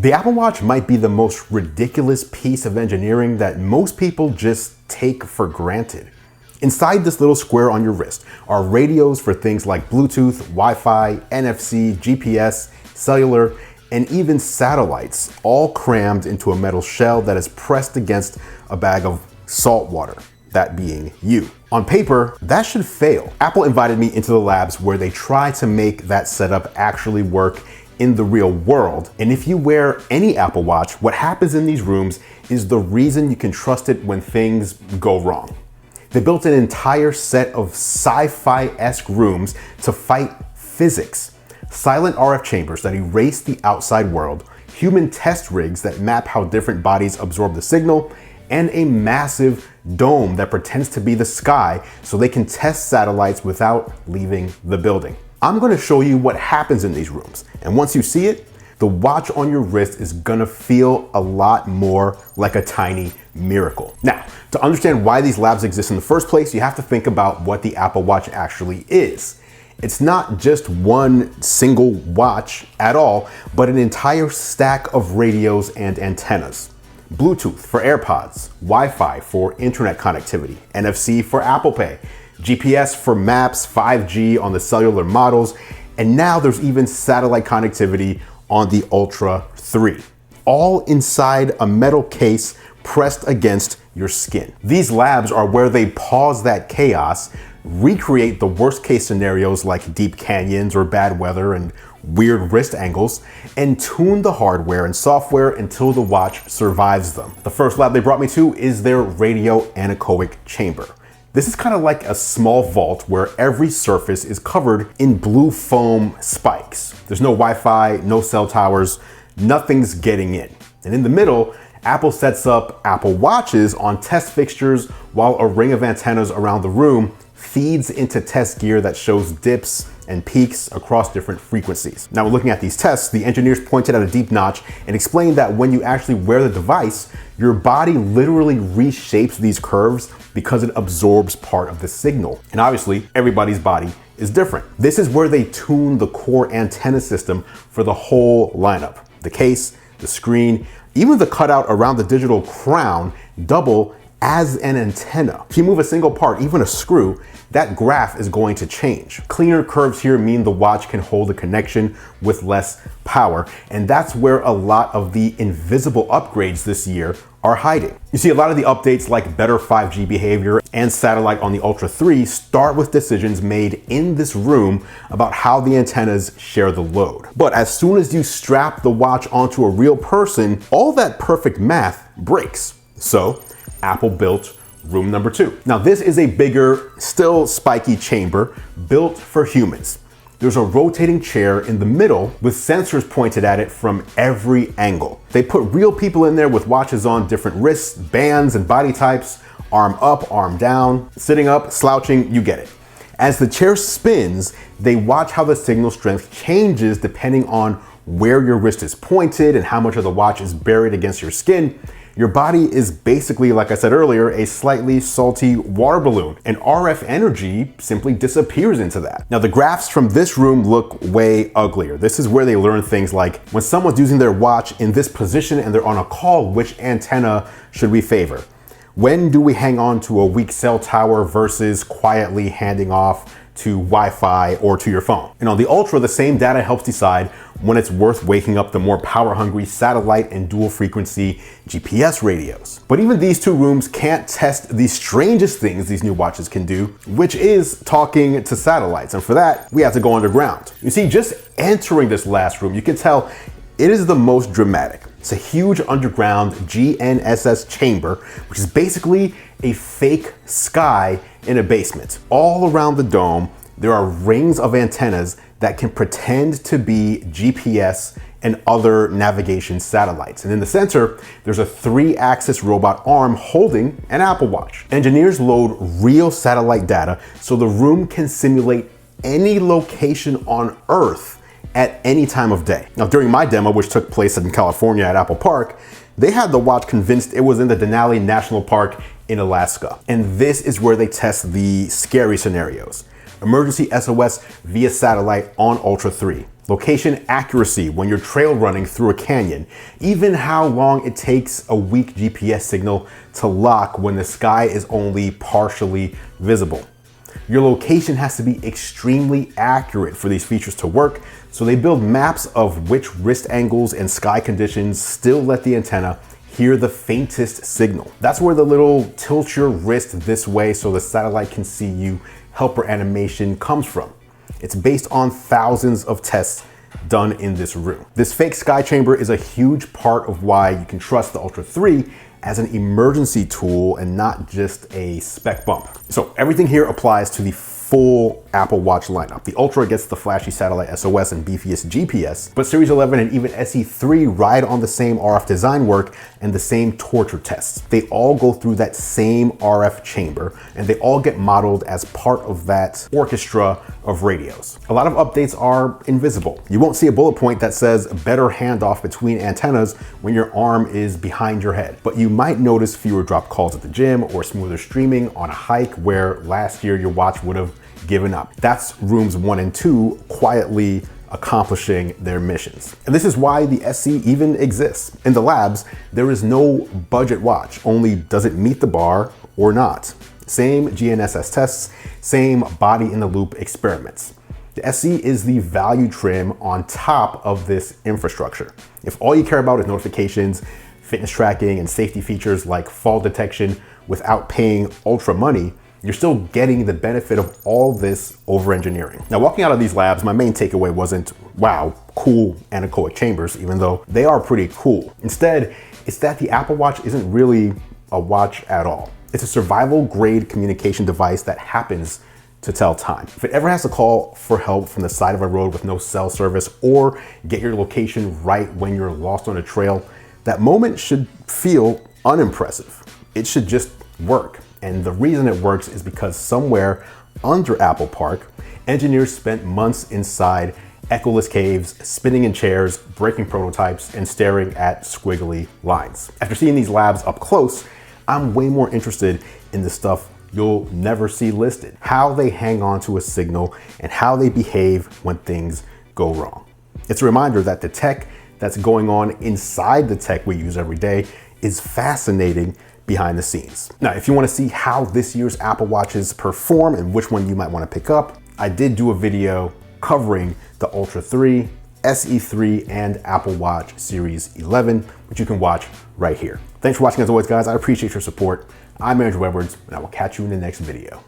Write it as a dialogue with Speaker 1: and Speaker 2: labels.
Speaker 1: The Apple Watch might be the most ridiculous piece of engineering that most people just take for granted. Inside this little square on your wrist are radios for things like Bluetooth, Wi-Fi, NFC, GPS, cellular, and even satellites, all crammed into a metal shell that is pressed against a bag of salt water, that being you. On paper, that should fail. Apple invited me into the labs where they try to make that setup actually work in the real world. And if you wear any Apple Watch, what happens in these rooms is the reason you can trust it when things go wrong. They built an entire set of sci-fi-esque rooms to fight physics. Silent RF chambers that erase the outside world, human test rigs that map how different bodies absorb the signal, and a massive dome that pretends to be the sky so they can test satellites without leaving the building. I'm gonna show you what happens in these rooms, and once you see it, the watch on your wrist is gonna feel a lot more like a tiny miracle. Now, to understand why these labs exist in the first place, you have to think about what the Apple Watch actually is. It's not just one single watch at all, but an entire stack of radios and antennas. Bluetooth for AirPods, Wi-Fi for internet connectivity, NFC for Apple Pay, GPS for maps, 5G on the cellular models, and now there's even satellite connectivity on the Ultra 3, all inside a metal case pressed against your skin. These labs are where they pause that chaos, recreate the worst case scenarios like deep canyons or bad weather and weird wrist angles, and tune the hardware and software until the watch survives them. The first lab they brought me to is their radio anechoic chamber. This is kind of like a small vault where every surface is covered in blue foam spikes. There's no Wi-Fi, no cell towers, nothing's getting in. And in the middle, Apple sets up Apple Watches on test fixtures while a ring of antennas around the room feeds into test gear that shows dips and peaks across different frequencies. Now, looking at these tests, the engineers pointed out a deep notch and explained that when you actually wear the device, your body literally reshapes these curves because it absorbs part of the signal. And obviously, everybody's body is different. This is where they tune the core antenna system for the whole lineup. The case, the screen, even the cutout around the digital crown double as an antenna. If you move a single part, even a screw, that graph is going to change. Cleaner curves here mean the watch can hold a connection with less power, and that's where a lot of the invisible upgrades this year are hiding. You see, a lot of the updates like better 5G behavior and satellite on the Ultra 3 start with decisions made in this room about how the antennas share the load. But as soon as you strap the watch onto a real person, all that perfect math breaks. So Apple built room number 2. Now, this is a bigger, still spiky chamber built for humans. There's a rotating chair in the middle with sensors pointed at it from every angle. They put real people in there with watches on different wrists, bands, and body types, arm up, arm down, sitting up, slouching, you get it. As the chair spins, they watch how the signal strength changes depending on where your wrist is pointed and how much of the watch is buried against your skin. Your body is basically, like I said earlier, a slightly salty water balloon, and RF energy simply disappears into that. Now, the graphs from this room look way uglier. This is where they learn things like when someone's using their watch in this position and they're on a call, which antenna should we favor? When do we hang on to a weak cell tower versus quietly handing off to Wi-Fi or to your phone? And on the Ultra, the same data helps decide when it's worth waking up the more power-hungry satellite and dual frequency GPS radios. But even these two rooms can't test the strangest things these new watches can do, which is talking to satellites. And for that, we have to go underground. You see, just entering this last room, you can tell it is the most dramatic. It's a huge underground GNSS chamber, which is basically a fake sky in a basement. All around the dome, there are rings of antennas that can pretend to be GPS and other navigation satellites. And in the center, there's a 3-axis robot arm holding an Apple Watch. Engineers load real satellite data so the room can simulate any location on Earth at any time of day. Now, during my demo, which took place in California at Apple Park, they had the watch convinced it was in the Denali National Park in Alaska. And this is where they test the scary scenarios. Emergency SOS via satellite on Ultra 3. location accuracy when you're trail running through a canyon, even how long it takes a weak GPS signal to lock when the sky is only partially visible. Your location has to be extremely accurate for these features to work, so they build maps of which wrist angles and sky conditions still let the antenna hear the faintest signal. That's where the little tilt your wrist this way so the satellite can see you helper animation comes from. It's based on thousands of tests done in this room. This fake sky chamber is a huge part of why you can trust the Ultra 3 as an emergency tool and not just a spec bump. So everything here applies to the full Apple Watch lineup. The Ultra gets the flashy satellite SOS and beefiest GPS, but Series 11 and even SE3 ride on the same RF design work and the same torture tests. They all go through that same RF chamber, and they all get modeled as part of that orchestra of radios. A lot of updates are invisible. You won't see a bullet point that says better handoff between antennas when your arm is behind your head, but you might notice fewer drop calls at the gym or smoother streaming on a hike where last year your watch would have given up. That's rooms 1 and 2 quietly accomplishing their missions. And this is why the SE even exists. In the labs, there is no budget watch, only does it meet the bar or not. Same GNSS tests, same body in the loop experiments. The SE is the value trim on top of this infrastructure. If all you care about is notifications, fitness tracking, and safety features like fall detection without paying ultra money, you're still getting the benefit of all this over-engineering. Now, walking out of these labs, my main takeaway wasn't, wow, cool anechoic chambers, even though they are pretty cool. Instead, it's that the Apple Watch isn't really a watch at all. It's a survival-grade communication device that happens to tell time. If it ever has to call for help from the side of a road with no cell service or get your location right when you're lost on a trail, that moment should feel unimpressive. It should just work. And the reason it works is because somewhere under Apple Park, engineers spent months inside echoless caves, spinning in chairs, breaking prototypes, and staring at squiggly lines. After seeing these labs up close, I'm way more interested in the stuff you'll never see listed. How they hang on to a signal and how they behave when things go wrong. It's a reminder that the tech that's going on inside the tech we use every day is fascinating behind the scenes. Now, if you want to see how this year's Apple Watches perform and which one you might want to pick up, I did do a video covering the Ultra 3, SE3, and Apple Watch Series 11, which you can watch right here. Thanks for watching as always, guys. I appreciate your support. I'm Andru Edwards, and I will catch you in the next video.